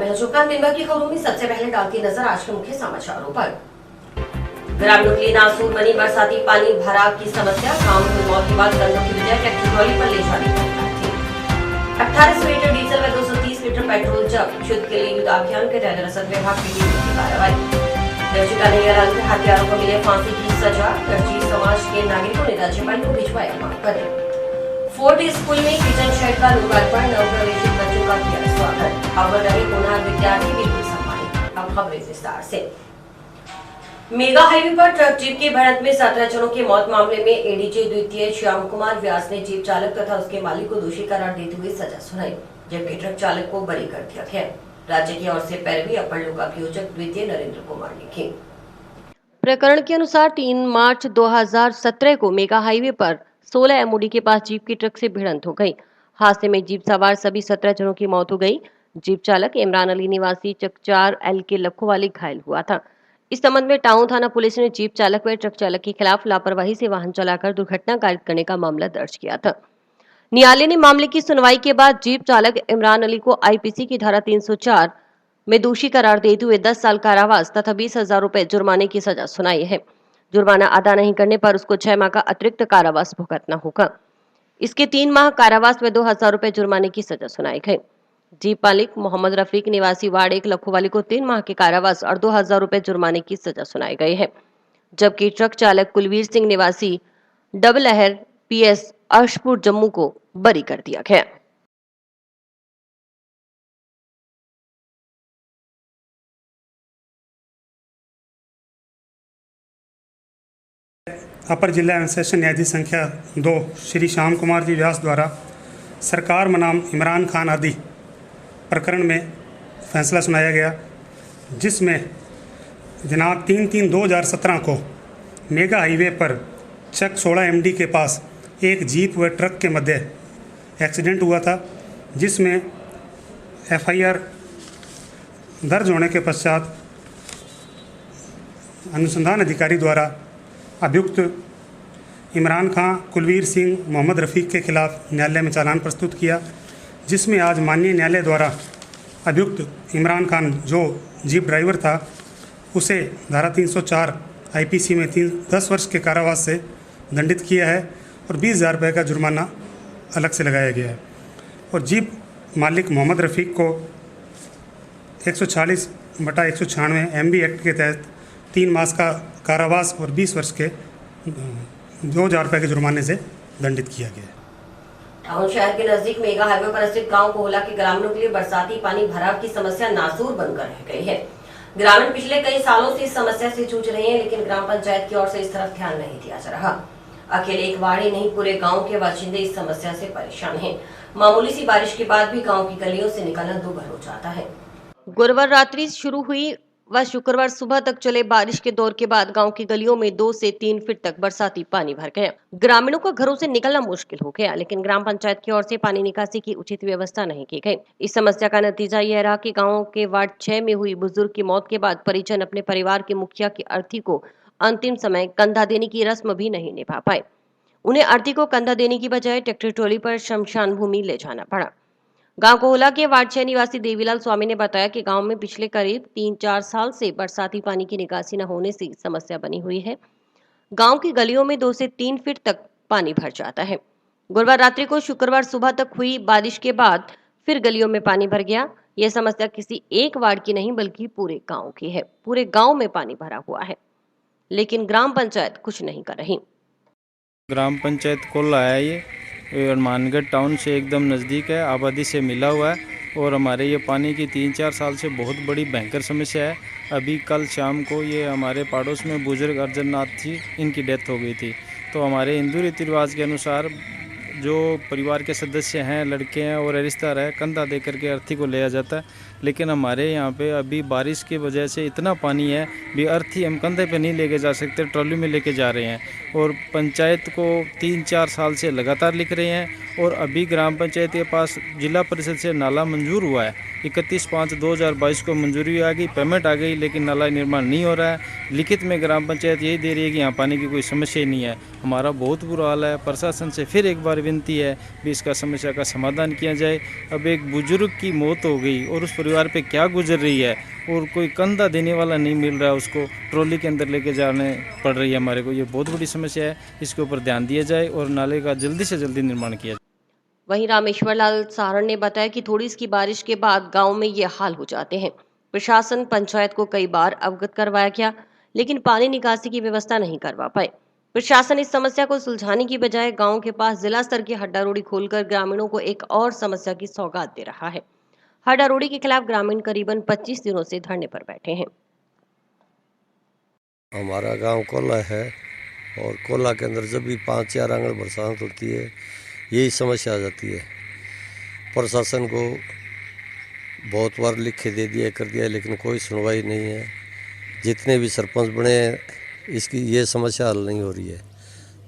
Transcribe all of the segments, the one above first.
नजर दिन भर की खबरों में सबसे पहले डालती नजर आज के मुख्य समाचारों पर। ग्रामीणों के लिए नासूर बनी बरसाती पानी भराव की समस्या। गांव में मौत के बाद कंधों की बजाय ट्रैक्टर ट्रॉली पर ले जाने की थी। 1800 लीटर डीजल व 230 लीटर पेट्रोल जब्त। युद्ध के लिए युद्ध अभियान के तहत रसद विभाग की टीम की कार्रवाई। दर्जी का निगरान के हत्यारों को मिले फांसी की सजा। दर्जी समाज के नागरिकों ने राज्यपाल को भिजवाया मांग पत्र। फोर्ट स्कूल में किचन शेड का लोकार्पण। नवप्रवेशित बच्चों का किया स्वागत। खबर रहे होनहार विद्यार्थी बिल्कुल सम्मानित। अब खबरें विस्तार से। मेगा हाईवे पर ट्रक जीप की भिड़ंत में 17 जनों की मौत मामले में एडीजे द्वितीय श्याम कुमार व्यास ने जीप चालक तथा उसके मालिक को दोषी करार देते हुए सजा सुनाई, जबकि ट्रक चालक को बरी कर दिया गया। राज्य की ओर से पैरवी अपर लोकाभियोजक द्वितीय नरेंद्र कुमार ने की। प्रकरण के अनुसार 3 मार्च 2017 को मेगा हाईवे पर 16 एमओडी के पास जीप की ट्रक से भिड़ंत हो गई। हादसे में जीप सवार सभी 17 जनों की मौत हो गई। जीप चालक इमरान अली निवासी चकचार एल के लखोवाली घायल हुआ था। इस संबंध में टाउन थाना पुलिस ने जीप चालक व ट्रक चालक के खिलाफ लापरवाही से वाहन चलाकर दुर्घटना कारित करने का मामला दर्ज किया था। न्यायालय ने मामले की सुनवाई के बाद जीप चालक इमरान अली को आईपीसी की धारा 304 में दोषी करार देते हुए 10 साल कारावास तथा 20,000 रुपए जुर्माने की सजा सुनाई है। जुर्माना अदा नहीं करने पर उसको 6 माह का अतिरिक्त कारावास भुगतना होगा। इसके 3 माह कारावास व 2,000 रुपए जुर्माने की सजा सुनाई गई। जीप मालिक मोहम्मद रफीक निवासी वार्ड 1 लखोवाली को 3 माह के कारावास और 2,000 रुपए जुर्माने की सजा सुनाई गई है, जबकि ट्रक चालक कुलवीर सिंह निवासी डबल लहर पीएस अर्शपुर जम्मू को बरी कर दिया गया। अपर जिला एवं सेशन न्यायाधीश संख्या 2 श्री श्याम कुमार जी व्यास द्वारा सरकार बनाम इमरान खान आदि प्रकरण में फैसला सुनाया गया, जिसमें दिनांक 3/3/2017 को मेगा हाईवे पर चक 16 एमडी के पास एक जीप व ट्रक के मध्य एक्सीडेंट हुआ था, जिसमें एफआईआर दर्ज होने के पश्चात अनुसंधान अधिकारी द्वारा अभियुक्त इमरान खान, कुलवीर सिंह, मोहम्मद रफ़ीक के खिलाफ न्यायालय में चालान प्रस्तुत किया, जिसमें आज माननीय न्यायालय द्वारा अभियुक्त इमरान खान जो जीप ड्राइवर था उसे धारा 304 आईपीसी में 10 वर्ष के कारावास से दंडित किया है और 20,000 रुपये का जुर्माना अलग से लगाया गया है। और जीप मालिक मोहम्मद रफ़ीक को 140/196 MB एक्ट के तहत 3 मास का कारावास और 20 वर्ष के 2,000 रुपये के जुर्माने से दंडित किया गया है। टाउन शहर के नजदीक मेगा हाईवे पर स्थित गांव कोहला के ग्रामीणों के लिए बरसाती पानी भराव की समस्या नासूर बनकर रह गई है। ग्रामीण पिछले कई सालों से इस समस्या से जूझ रहे हैं, लेकिन ग्राम पंचायत की ओर से इस तरफ ध्यान नहीं दिया जा रहा। अकेले एक वार्ड ही नहीं, पूरे गाँव के बाशिंदे इस समस्या से परेशान है। मामूली सी बारिश के बाद भी गाँव की गलियों से निकलना दूभर हो जाता है। गुरुवार रात्रि शुरू हुई व शुक्रवार सुबह तक चले बारिश के दौर के बाद गांव की गलियों में 2 से 3 फीट तक बरसाती पानी भर गया। ग्रामीणों को घरों से निकलना मुश्किल हो गया, लेकिन ग्राम पंचायत की ओर से पानी निकासी की उचित व्यवस्था नहीं की गई। इस समस्या का नतीजा यह रहा कि गांव के वार्ड 6 में हुई बुजुर्ग की मौत के बाद परिजन अपने परिवार के मुखिया की अर्थी को अंतिम समय कंधा देने की रस्म भी नहीं निभा पाए। उन्हें अर्थी को कंधा देने की बजाय ट्रैक्टर ट्रॉली पर शमशान भूमि ले जाना पड़ा। गांव कोहला के वार्ड 6 निवासी देवीलाल स्वामी ने बताया कि गांव में पिछले करीब 3-4 साल से बरसाती पानी की निकासी न होने से समस्या बनी हुई है। गांव की गलियों में 2 से 3 फीट तक पानी भर जाता है। गुरुवार रात्रि को शुक्रवार सुबह तक हुई बारिश के बाद फिर गलियों में पानी भर गया। यह समस्या किसी एक वार्ड की नहीं बल्कि पूरे गाँव की है। पूरे गाँव में पानी भरा हुआ है, लेकिन ग्राम पंचायत कुछ नहीं कर रही। ग्राम पंचायत कोल्ला है, ये हनुमानगढ़ टाउन से एकदम नज़दीक है, आबादी से मिला हुआ है और हमारे ये पानी की 3-4 साल से बहुत बड़ी भयंकर समस्या है। अभी कल शाम को ये हमारे पड़ोस में बुजुर्ग अर्जन नाथ जी, इनकी डेथ हो गई थी। तो हमारे हिंदू रीति रिवाज के अनुसार जो परिवार के सदस्य हैं, लड़के हैं और रिश्तेदार है, कंधा दे करके अर्थी को लिया जाता है। लेकिन हमारे यहाँ पे अभी बारिश की वजह से इतना पानी है भी अर्थी हम कंधे पे नहीं लेके जा सकते, ट्रॉली में लेके जा रहे हैं। और पंचायत को 3-4 साल से लगातार लिख रहे हैं और अभी ग्राम पंचायत के पास जिला परिषद से नाला मंजूर हुआ है 31/5/2022 को मंजूरी आ गई, पेमेंट आ गई, लेकिन नाला निर्माण नहीं हो रहा है। लिखित में ग्राम पंचायत यही दे रही है कि यहाँ पानी की कोई समस्या ही नहीं है। हमारा बहुत बुरा हाल है। प्रशासन से फिर एक बार विनती है भी इसका समस्या का समाधान किया जाए। अब एक बुजुर्ग की मौत हो गई और उस परिवार पे क्या गुजर रही है, और कोई कंधा देने वाला नहीं मिल रहा है, उसको ट्रॉली के अंदर लेके जाने पड़ रही है हमारे को। ये बहुत बड़ी समस्या है, इसके ऊपर ध्यान दिया जाए और नाले का जल्दी से जल्दी निर्माण किया जाए। वहीं रामेश्वर लाल सारण ने बताया कि थोड़ी सी बारिश के बाद गांव में ये हाल हो जाते हैं। प्रशासन पंचायत को कई बार अवगत करवाया गया, लेकिन पानी निकासी की व्यवस्था नहीं करवा पाए। प्रशासन इस समस्या को सुलझाने की बजाय गांव के पास जिला स्तर की हड्डा रोडी खोलकर ग्रामीणों को एक और समस्या की सौगात दे रहा है। हड्डा रोडी के खिलाफ ग्रामीण करीबन 25 दिनों से धरने पर बैठे हैं। हमारा गांव कोला है और कोला के अंदर जब भी 5-4 आंगन बरसात होती है यही समस्या आ जाती है। प्रशासन को बहुत बार लिख के दे दिया कर दिया, लेकिन कोई सुनवाई नहीं है। जितने भी सरपंच बने हैं इसकी ये समस्या हल नहीं हो रही है।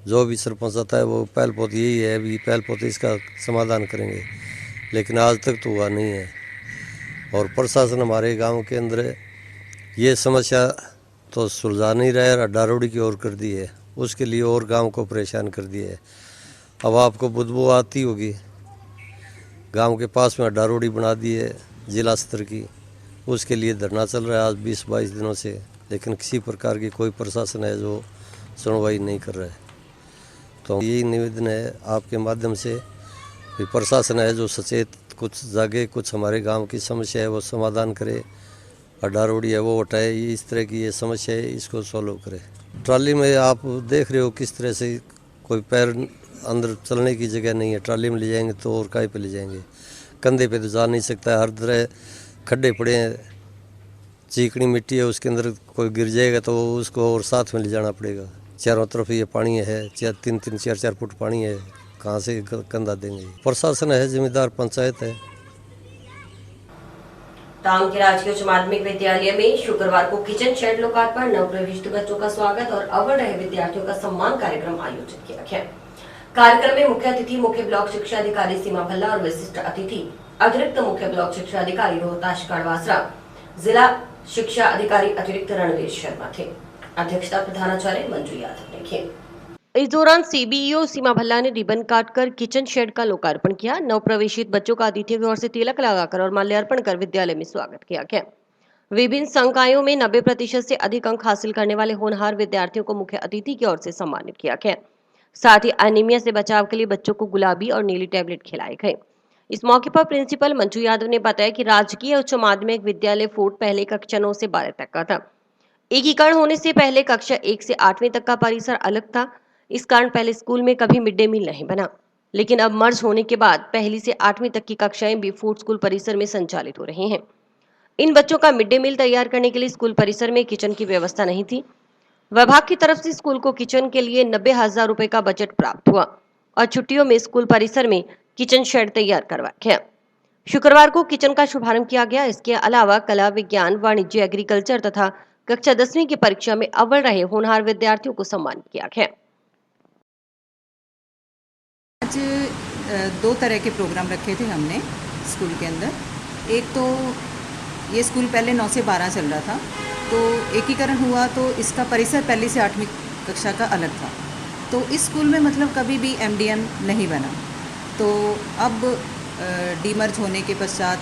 जो भी सरपंच आता है वो पहल पोत यही है भी पहल पोत इसका समाधान करेंगे, लेकिन आज तक तो हुआ नहीं है। और प्रशासन हमारे गांव के अंदर ये समस्या तो सुलझा नहीं रहा है, हड्डा रोडी की ओर कर दी है, उसके लिए और गांव को परेशान कर दिया है। अब आपको बदबू आती होगी, गांव के पास में हड्डा रोडी बना दी है जिला स्तर की, उसके लिए धरना चल रहा है आज 20-22 दिनों से, लेकिन किसी प्रकार की कोई प्रशासन है जो सुनवाई नहीं कर रहा है। तो यही निवेदन है आपके माध्यम से कि प्रशासन है जो सचेत कुछ जागे, कुछ हमारे गांव की समस्या है वो समाधान करे, हड्डा रोडी है वो हटाए, इस तरह की ये समस्या है इसको सॉल्व करे। ट्राली में आप देख रहे हो किस तरह से कोई पैर अंदर चलने की जगह नहीं है। ट्राली में ले जाएंगे तो और काय पे ले जाएंगे, कंधे पे तो जा नहीं सकता है। हर तरह खड्डे पड़े हैं, चिकनी मिट्टी है, उसके अंदर कोई गिर जाएगा तो उसको और साथ में ले जाना पड़ेगा। चारों तरफ ये पानी है, 3-3, 4-4 फुट पानी है, कहाँ से कंधा देंगे। प्रशासन है, जिम्मेदार पंचायत है। टाउन के राजकीय उच्च माध्यमिक विद्यालय में शुक्रवार को किचन शेड लोकार्पण, नवप्रविष्ट बच्चों का स्वागत और अव्वल रहे विद्यार्थियों का सम्मान कार्यक्रम आयोजित किया गया। कार्यक्रम में मुख्य अतिथि मुख्य ब्लॉक शिक्षा अधिकारी सीमा भल्ला और विशिष्ट अतिथि अतिरिक्त मुख्य ब्लॉक शिक्षा अधिकारी रोहताश कड़वासरा, जिला शिक्षा अधिकारी अतिरिक्त रणवीर शर्मा थे। अध्यक्षता प्रधानाचार्य मंजू यादव ने की। इस दौरान सीबीईओ सीमा भल्ला ने रिबन काटकर किचन शेड का लोकार्पण किया। नवप्रवेशित बच्चों का अतिथियों की ओर से तिलक लगाकर और माल्यार्पण कर विद्यालय में स्वागत किया गया। विभिन्न संकायों में 90% से अधिक अंक हासिल करने वाले होनहार विद्यार्थियों को मुख्य अतिथि की ओर से सम्मानित किया गया। साथ ही एनीमिया से बचाव के लिए बच्चों को गुलाबी और नीली टैबलेट खिलाए गए। इस मौके पर प्रिंसिपल मंजू यादव ने बताया कि राजकीय उच्च माध्यमिक विद्यालय फोर्ट पहले कक्षा 9 से 12 तक का था। एकीकरण होने से पहले कक्षा 1 से 8वीं तक का परिसर अलग था। इस कारण पहले स्कूल में कभी मिड डे मील नहीं बना, लेकिन अब मर्ज होने के बाद पहली से 8वीं तक की कक्षाएं भी फोर्ट स्कूल परिसर में संचालित हो रही हैं। इन बच्चों का मिड डे मील तैयार करने के लिए स्कूल परिसर में किचन की व्यवस्था नहीं थी। विभाग की तरफ से स्कूल को किचन के लिए 90,000 रुपए का बजट प्राप्त हुआ और छुट्टियों में स्कूल परिसर में किचन शेड तैयार करवाया गया। शुक्रवार को किचन का शुभारंभ किया गया। इसके अलावा कला, विज्ञान, वाणिज्य, एग्रीकल्चर तथा कक्षा 10वीं की परीक्षा में अव्वल रहे होनहार विद्यार्थियों को सम्मानित किया गया। आज 2 तरह के प्रोग्राम रखे थे हमने स्कूल के अंदर। एक तो ये स्कूल पहले 9 से 12 चल रहा था, तो एकीकरण हुआ तो इसका परिसर पहली से 8वीं कक्षा का अलग था। तो इस स्कूल में मतलब कभी भी एमडीएम नहीं बना। तो अब डीमर्ज होने के पश्चात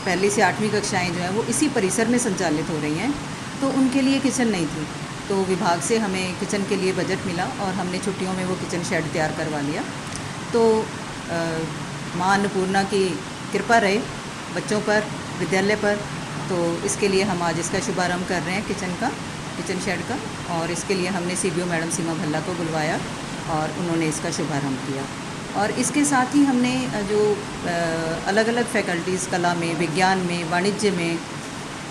पहली से 8वीं कक्षाएं जो हैं वो इसी परिसर में संचालित हो रही हैं, तो उनके लिए किचन नहीं थी। तो विभाग से हमें किचन के लिए बजट मिला और हमने छुट्टियों में वो किचन शेड तैयार करवा लिया। तो माँ अन्नपूर्णा की कृपा रहे बच्चों पर, विद्यालय पर, तो इसके लिए हम आज इसका शुभारंभ कर रहे हैं किचन शेड का। और इसके लिए हमने सीबीओ मैडम सीमा भल्ला को बुलवाया और उन्होंने इसका शुभारंभ किया। और इसके साथ ही हमने जो अलग अलग फैकल्टीज़, कला में, विज्ञान में, वाणिज्य में,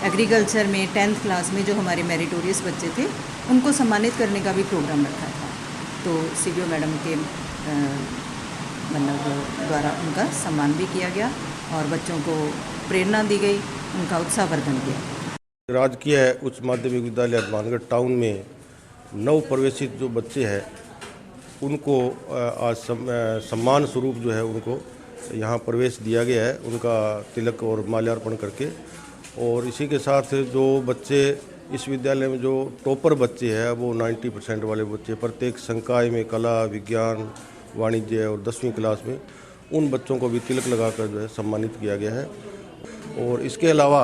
एग्रीकल्चर में 10th क्लास में जो हमारे मेरिटोरियस बच्चे थे उनको सम्मानित करने का भी प्रोग्राम रखा था। तो सीबीओ मैडम के द्वारा उनका सम्मान भी किया गया और बच्चों को प्रेरणा दी गई, उनका उत्साहवर्धन किया। राजकीय उच्च माध्यमिक विद्यालय हनुमानगढ़ टाउन में नव प्रवेशित जो बच्चे हैं उनको आज सम्मान स्वरूप जो है उनको यहाँ प्रवेश दिया गया है, उनका तिलक और माल्यार्पण करके। और इसी के साथ जो बच्चे इस विद्यालय में जो टॉपर बच्चे हैं वो 90% वाले बच्चे प्रत्येक संकाय में कला, विज्ञान, वाणिज्य और 10वीं क्लास में उन बच्चों को भी तिलक लगाकर जो है सम्मानित किया गया है। और इसके अलावा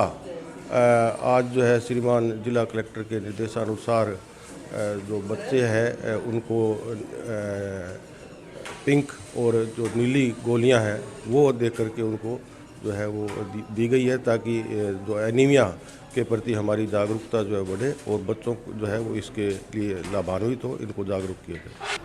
आज जो है श्रीमान जिला कलेक्टर के निर्देशानुसार जो बच्चे हैं उनको पिंक और जो नीली गोलियां हैं वो दे करके उनको जो है वो दी गई है, ताकि जो एनीमिया के प्रति हमारी जागरूकता जो है बढ़े और बच्चों को जो है वो इसके लिए लाभान्वित हो, इनको जागरूक किया जाए।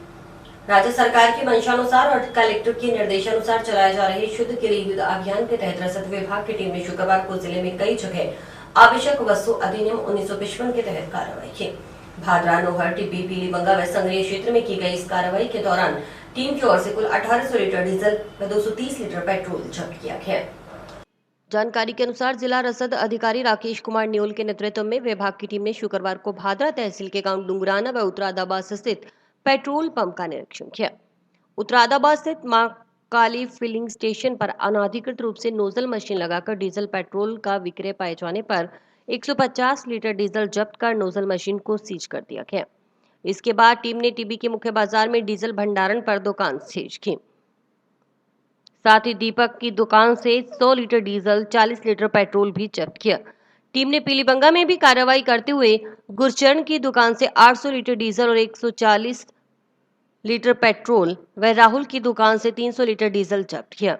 राज्य सरकार की मंशानुसार और कलेक्टर के निर्देशानुसार चलाए जा रहे शुद्ध के लिए युद्ध अभियान के तहत रसद विभाग की टीम ने शुक्रवार को जिले में कई जगह आवश्यक वस्तु अधिनियम 1955 के तहत कार्रवाई की। भादरा, नोहर, टिब्बी, पीलीबंगा व संग्रिय क्षेत्र में की गई इस कार्रवाई के दौरान टीम की ओर से कुल 1800 लीटर डीजल व 230 लीटर पेट्रोल जब्त किया गया। जानकारी के अनुसार जिला रसद अधिकारी राकेश कुमार न्योल के नेतृत्व में विभाग की टीम ने शुक्रवार को भादरा तहसील के गांव डुंगराना व उत्तरादाबाद स्थित पेट्रोल पंप का निरीक्षण किया। उत्तरादाबाद स्थित मां काली फिलिंग स्टेशन पर अनाधिकृत रूप से नोजल मशीन लगाकर डीजल पेट्रोल का विक्रय पाए जाने पर 150 लीटर डीजल जब्त कर नोजल मशीन को सीज कर दिया गया। इसके बाद टीम ने टीबी के मुख्य बाजार में डीजल भंडारण पर दुकान सीज की। साथ ही दीपक की दुकान से 100 लीटर डीजल, 40 लीटर पेट्रोल भी जब्त किया। टीम ने पीलीबंगा में भी कार्रवाई करते हुए गुरचरण की दुकान से 800 लीटर डीजल और 140 लीटर पेट्रोल व राहुल की दुकान से 300 लीटर डीजल जब्त किया।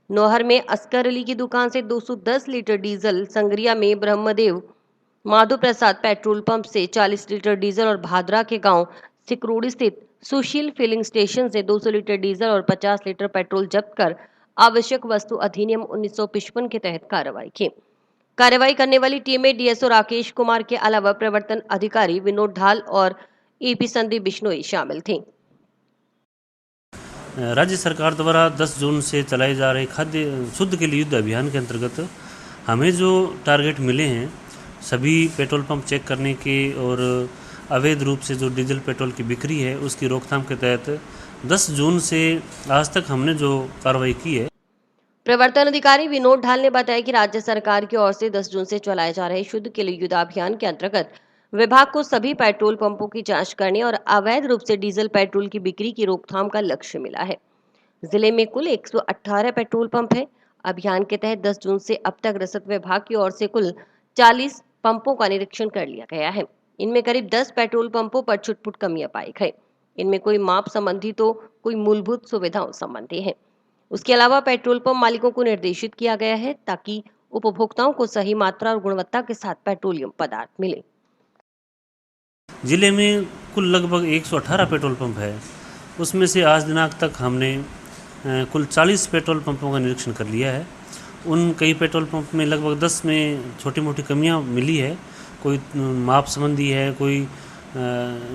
नौहर में अस्कर अली की दुकान से 210 लीटर डीजल, संग्रिया में ब्रह्मदेव माधो प्रसाद पेट्रोल पंप से 40 लीटर डीजल और भादरा के गांव सिकरोड़ी स्थित सुशील फिलिंग स्टेशन से 200 लीटर डीजल और 50 लीटर पेट्रोल जब्त कर आवश्यक वस्तु अधिनियम 1955 के तहत कार्रवाई की। कार्रवाई करने वाली टीम में डीएसओ राकेश कुमार के अलावा प्रवर्तन अधिकारी विनोद ढाल और एपी संदीप बिश्नोई शामिल थे। राज्य सरकार द्वारा 10 जून से चलाए जा रहे खाद्य शुद्ध के लिए युद्ध अभियान के अंतर्गत हमें जो टारगेट मिले हैं सभी पेट्रोल पंप चेक करने के और अवैध रूप से जो डीजल पेट्रोल की बिक्री है उसकी रोकथाम के तहत 10 जून से आज तक हमने जो कार्रवाई की है। प्रवर्तन अधिकारी विनोद ढाल ने बताया कि राज्य सरकार की ओर से 10 जून से चलाए जा रहे शुद्ध के लिए युद्ध अभियान के अंतर्गत विभाग को सभी पेट्रोल पंपों की जांच करने और अवैध रूप से डीजल पेट्रोल की बिक्री की रोकथाम का लक्ष्य मिला है। जिले में कुल 118 पेट्रोल पंप है। अभियान के तहत 10 जून से अब तक रसद विभाग की ओर से कुल 40 पंपों का निरीक्षण कर लिया गया है। इनमें करीब 10 पेट्रोल पंपों पर छुटपुट कमियां पाई गई। इनमें कोई माप संबंधी तो कोई मूलभूत सुविधाओं संबंधी है। उसके अलावा पेट्रोल पंप मालिकों को निर्देशित किया गया है ताकि उपभोक्ताओं को सही मात्रा और गुणवत्ता के साथ पेट्रोलियम पदार्थ मिले। जिले में कुल लगभग 118 पेट्रोल पंप है। उसमें से आज दिनांक तक हमने कुल 40 पेट्रोल पंपों का निरीक्षण कर लिया है। उन कई पेट्रोल पंप में लगभग 10 में छोटी मोटी कमियां मिली है। कोई माप संबंधी है, कोई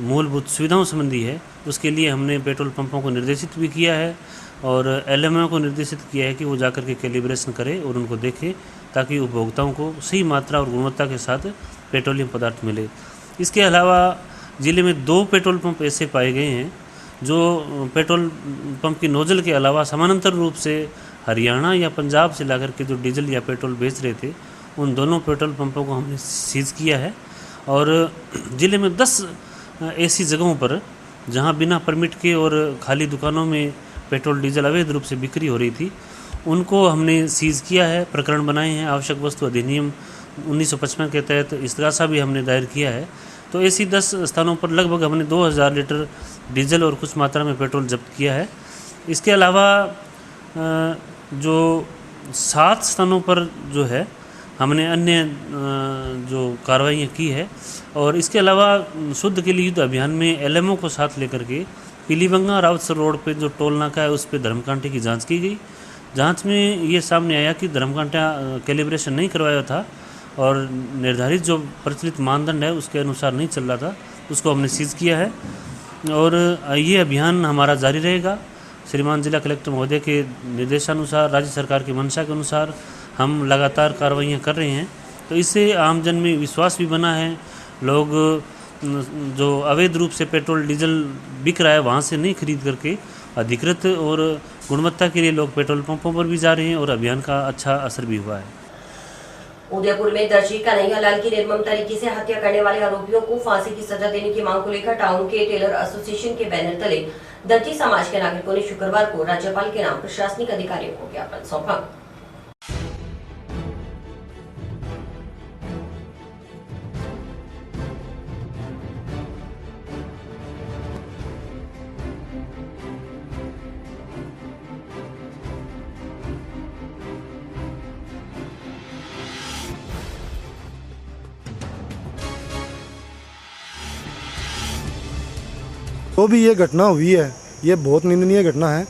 मूलभूत सुविधाओं संबंधी है। उसके लिए हमने पेट्रोल पंपों को निर्देशित भी किया है और एलएमओ को निर्देशित किया है कि वो जाकर के कैलिब्रेशन करे और उनको देखे ताकि उपभोक्ताओं को सही मात्रा और गुणवत्ता के साथ पेट्रोलियम पदार्थ मिले। इसके अलावा ज़िले में 2 पेट्रोल पंप ऐसे पाए गए हैं जो पेट्रोल पंप की नोजल के अलावा समानांतर रूप से हरियाणा या पंजाब से लाकर के जो डीजल या पेट्रोल बेच रहे थे उन दोनों पेट्रोल पंपों को हमने सीज किया है। और ज़िले में 10 ऐसी जगहों पर जहां बिना परमिट के और खाली दुकानों में पेट्रोल डीजल अवैध रूप से बिक्री हो रही थी उनको हमने सीज किया है, प्रकरण बनाए हैं। आवश्यक वस्तु अधिनियम 1955 के तहत इस्तगासा भी हमने दायर किया है। तो ऐसी 10 स्थानों पर लगभग हमने 2000 लीटर डीजल और कुछ मात्रा में पेट्रोल जब्त किया है। इसके अलावा जो 7 स्थानों पर जो है हमने अन्य जो कार्रवाइयाँ की है। और इसके अलावा शुद्ध के लिए युद्ध अभियान में एलएमओ को साथ लेकर के पीलीबंगा रावतसर रोड पे जो टोल नाका है उस पे धर्मकांटे की जांच की गई। जांच में ये सामने आया कि धर्मकांटा कैलिब्रेशन नहीं करवाया था और निर्धारित जो प्रचलित मानदंड है उसके अनुसार नहीं चल रहा था, उसको हमने सीज किया है। और ये अभियान हमारा जारी रहेगा। श्रीमान जिला कलेक्टर महोदय के निर्देशानुसार, राज्य सरकार की मंशा के अनुसार हम लगातार कार्रवाइयाँ कर रहे हैं। तो इससे आमजन में विश्वास भी बना है। लोग जो अवैध रूप से पेट्रोल डीजल बिक रहा है वहाँ से नहीं खरीद करके अधिकृत और गुणवत्ता के लिए लोग पेट्रोल पंपों पर भी जा रहे हैं और अभियान का अच्छा असर भी हुआ है। उदयपुर में दर्जी कन्हैयालाल की निर्मम तरीके से हत्या करने वाले आरोपियों को फांसी की सजा देने की मांग को लेकर टाउन के टेलर एसोसिएशन के बैनर तले दर्जी समाज के नागरिकों ने शुक्रवार को राज्यपाल के नाम प्रशासनिक अधिकारियों को ज्ञापन सौंपा। तो भी ये घटना हुई है, ये बहुत निंदनीय घटना है।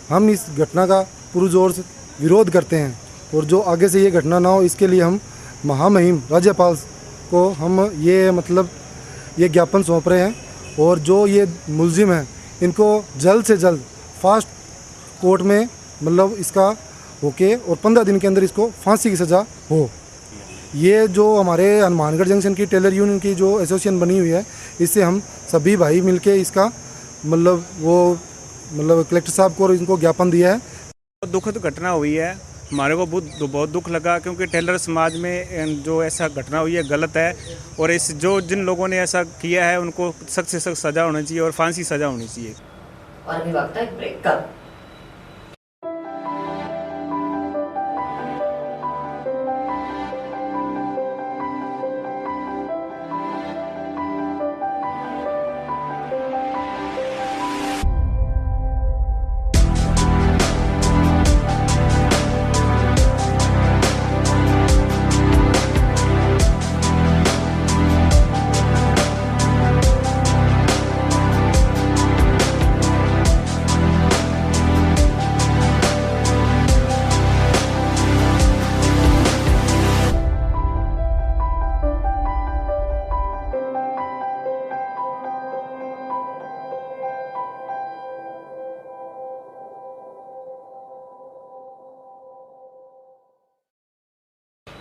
हम इस घटना का पुरजोर से विरोध करते हैं और जो आगे से ये घटना ना हो इसके लिए हम महामहिम राज्यपाल को हम ये ज्ञापन सौंप रहे हैं और जो ये मुलजिम हैं इनको जल्द से जल्द फास्ट कोर्ट में इसका होके और 15 दिन के अंदर इसको फांसी की सज़ा हो। ये जो हमारे हनुमानगढ़ जंक्शन की टेलर यूनियन की जो एसोसिएशन बनी हुई है, इससे हम सभी भाई मिलके इसका कलेक्टर साहब को इनको ज्ञापन दिया है। बहुत दुखद घटना हुई है, हमारे को बहुत दुख लगा क्योंकि टेलर समाज में जो ऐसा घटना हुई है गलत है और जिन लोगों ने ऐसा किया है उनको सख्त से सख्त सजा होनी चाहिए और फांसी सजा होनी चाहिए। और अभी वक्त है ब्रेक का।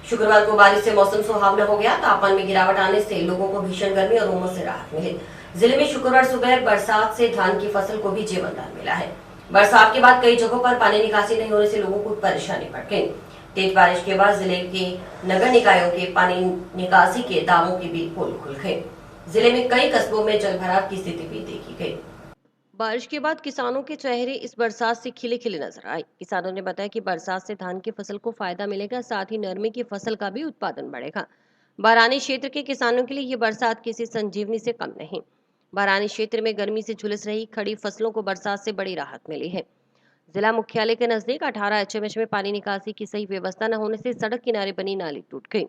शुक्रवार को बारिश से मौसम सुहावना हो गया। तापमान में गिरावट आने से लोगों को भीषण गर्मी और उमस से राहत मिली। जिले में शुक्रवार सुबह बरसात से धान की फसल को भी जीवनदान मिला है। बरसात के बाद कई जगहों पर पानी निकासी नहीं होने से लोगों को परेशानी बढ़ गई। तेज बारिश के बाद जिले के नगर निकायों के पानी निकासी के दावों की भी पोल खुल गए। जिले में कई कस्बों में जलभराव की स्थिति भी देखी गई। बारिश के बाद किसानों के चेहरे इस बरसात से खिले खिले नजर आए। किसानों ने बताया कि बरसात से धान की फसल को फायदा मिलेगा, साथ ही नरमे की फसल का भी उत्पादन बढ़ेगा। बारानी क्षेत्र के किसानों के लिए ये बरसात किसी संजीवनी से कम नहीं। बारानी क्षेत्र में गर्मी से झुलस रही खड़ी फसलों को बरसात से बड़ी राहत मिली है। जिला मुख्यालय के नजदीक 18 एचएमएच में पानी निकासी की सही व्यवस्था न होने से सड़क किनारे बनी नाली टूट गई,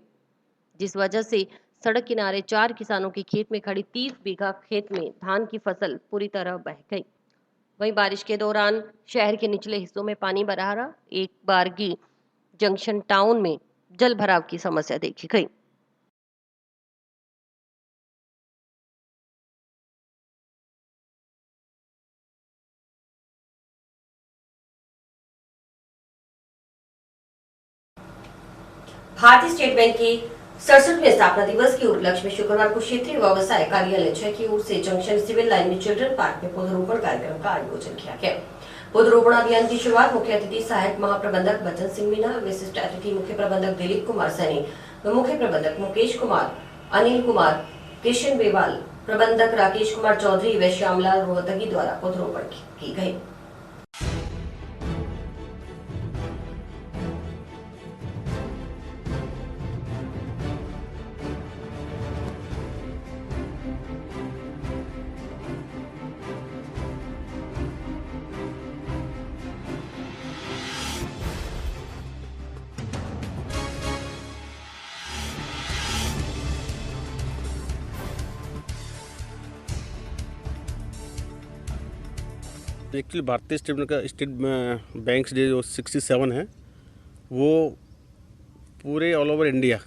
जिस वजह से सड़क किनारे 4 किसानों के खेत में खड़ी 30 बीघा खेत में धान की फसल पूरी तरह बह गई। वहीं बारिश के दौरान शहर के निचले हिस्सों में पानी भरा रहा। एक बारगी जंक्शन टाउन में जल भराव की समस्या देखी गई। भारतीय स्टेट बैंक की 67वें स्थापना दिवस के उपलक्ष्य में शुक्रवार को क्षेत्रीय व्यवसाय कार्यालय 6 की ओर से जंक्शन सिविल लाइन में चिल्ड्रन पार्क में पौधरोपण कार्यक्रम का आयोजन किया गया। पौधरोपण अभियान की शुरुआत मुख्य अतिथि सहायक महाप्रबंधक बच्चन सिंह मीना, विशिष्ट अतिथि मुख्य प्रबंधक दिलीप कुमार सैनी व मुख्य प्रबंधक मुकेश कुमार, अनिल कुमार, कृष्ण बेवाल, प्रबंधक राकेश कुमार चौधरी व श्यामलाल रोहतगी द्वारा पौधरोपण की गई। एक्चुअली भारतीय स्टेट बैंक डे जो 67 है वो पूरे ऑल ओवर इंडिया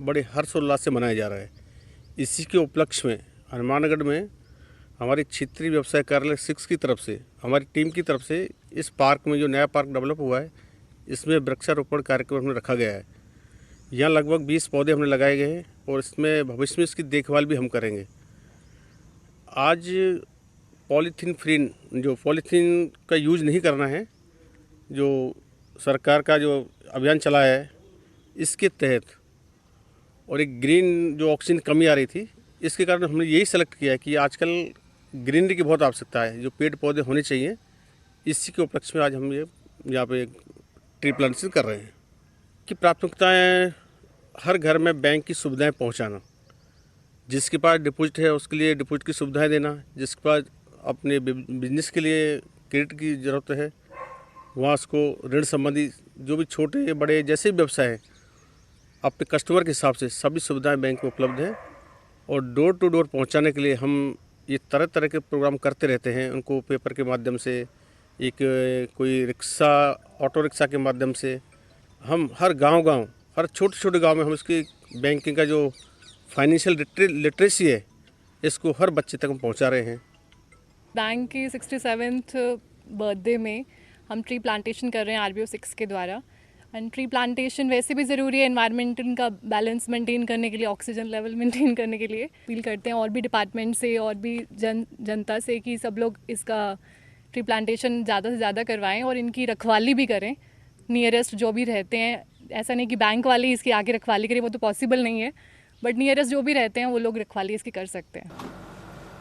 बड़े हर्षोल्लास से मनाया जा रहा है। इसी के उपलक्ष्य में हनुमानगढ़ में हमारी क्षेत्रीय व्यवसाय कार्यालय 6 की तरफ से हमारी टीम की तरफ से इस पार्क में जो नया पार्क डेवलप हुआ है इसमें वृक्षारोपण कार्यक्रम हमने रखा गया है। यहाँ लगभग 20 पौधे हमने लगाए गए हैं और इसमें भविष्य में इसकी देखभाल भी हम करेंगे। आज पॉलीथीन फ्री, जो पॉलीथीन का यूज़ नहीं करना है, जो सरकार का जो अभियान चला है इसके तहत, और एक ग्रीन जो ऑक्सीजन की कमी आ रही थी, इसके कारण हमने यही सेलेक्ट किया है कि आजकल ग्रीनरी की बहुत आवश्यकता है, जो पेड़ पौधे होने चाहिए। इसी के उपलक्ष्य में आज हम ये यहाँ पे ट्री प्लांटेशन कर रहे हैं। कि प्राथमिकताएं हर घर में बैंक की सुविधाएं पहुँचाना, जिसके पास डिपॉजिट है उसके लिए डिपॉजिट की सुविधाएं देना, जिसके पास अपने बिजनेस के लिए क्रेडिट की ज़रूरत है वहाँ उसको ऋण संबंधी जो भी छोटे बड़े जैसे भी व्यवसाय हैं अपने कस्टमर के हिसाब से सभी सुविधाएं बैंक में उपलब्ध हैं। और डोर टू डोर पहुंचाने के लिए हम ये तरह तरह के प्रोग्राम करते रहते हैं। उनको पेपर के माध्यम से, एक कोई रिक्शा, ऑटो रिक्शा के माध्यम से, हम हर गांव हर छोटे गांव में हम इसकी बैंकिंग का जो फाइनेंशियल लिटरेसी है इसको हर बच्चे तक हम पहुंचा रहे हैं। बैंक की 67th बर्थडे में हम ट्री प्लांटेशन कर रहे हैं RBO 6 के द्वारा। एंड ट्री प्लांटेशन वैसे भी ज़रूरी है एनवायरनमेंट का बैलेंस मेंटेन करने के लिए, ऑक्सीजन लेवल मेंटेन करने के लिए। फील करते हैं और भी डिपार्टमेंट से और भी जनता से कि सब लोग इसका ट्री प्लांटेशन ज़्यादा से ज़्यादा करवाएं और इनकी रखवाली भी करें। नियरेस्ट जो भी रहते हैं, ऐसा नहीं कि बैंक वाले इसकी आगे रखवाली करें, वो तो पॉसिबल नहीं है, बट नियरेस्ट जो भी रहते हैं वो लोग रखवाली इसकी कर सकते हैं।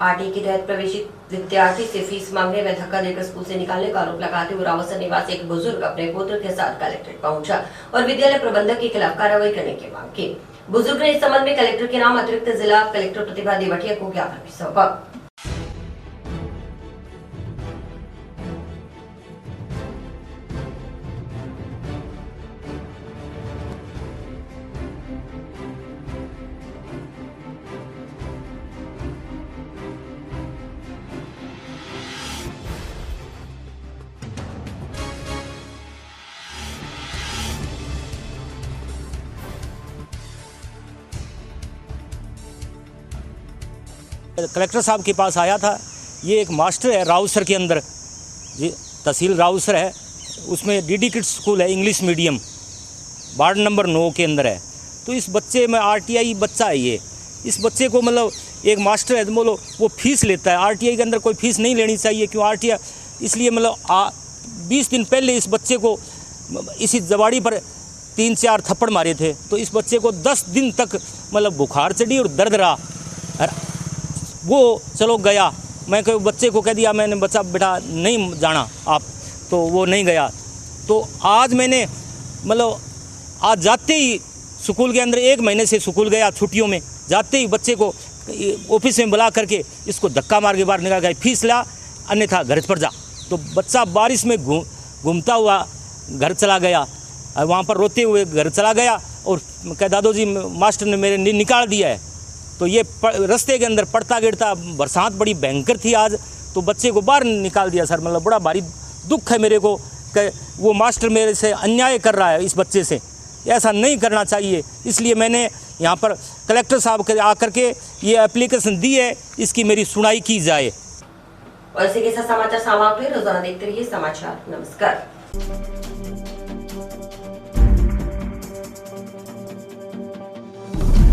आरटी के तहत प्रवेशित विद्यार्थी से फीस मांगने में धक्का देकर स्कूल से निकालने का आरोप लगाते हुए रावसन निवासी एक बुजुर्ग अपने पुत्र के साथ कलेक्ट्रेट पहुंचा और विद्यालय प्रबंधक के खिलाफ कार्रवाई करने की मांग की। बुजुर्ग ने इस संबंध में कलेक्टर के नाम अतिरिक्त जिला कलेक्टर प्रतिभा देवटिया को ज्ञापन भी सौंपा। कलेक्टर साहब के पास आया था। ये एक मास्टर है राउसर के अंदर, जी तहसील राउसर है, उसमें डीडी किड्स स्कूल है इंग्लिश मीडियम, वार्ड नंबर 9 के अंदर है। तो इस बच्चे में RTI बच्चा है ये, इस बच्चे को मतलब एक मास्टर है बोलो वो फीस लेता है। RTI के अंदर कोई फीस नहीं लेनी चाहिए, क्यों RTI इसलिए मतलब 20 दिन पहले इस बच्चे को इसी जवाड़ी पर 3-4 थप्पड़ मारे थे। तो इस बच्चे को 10 दिन तक मतलब बुखार चढ़ी और दर्द रहा। वो चलो गया, मैं कोई बच्चे को कह दिया मैंने, बच्चा बेटा नहीं जाना आप, तो वो नहीं गया। तो आज मैंने मतलब आज जाते ही स्कूल के अंदर 1 महीने से स्कूल गया, छुट्टियों में जाते ही बच्चे को ऑफिस में बुला करके इसको धक्का मार के बाहर निकाल गया, फीस ला अन्यथा घर पर जा। तो बच्चा बारिश में घूमता हुआ घर चला गया, वहाँ पर रोते हुए घर चला गया और कह दादू जी मास्टर ने मेरे निकाल दिया है। तो ये रास्ते के अंदर पड़ता गिरता, बरसात बड़ी भयंकर थी आज, तो बच्चे को बाहर निकाल दिया सर। मतलब बड़ा भारी दुख है मेरे को कि वो मास्टर मेरे से अन्याय कर रहा है इस बच्चे से, ऐसा नहीं करना चाहिए। इसलिए मैंने यहाँ पर कलेक्टर साहब के आकर के ये एप्लीकेशन दी है, इसकी मेरी सुनवाई की जाए। और इसी के साथ समाचार समाप्त हुए। रोजाना देखते रहिए समाचार। नमस्कार।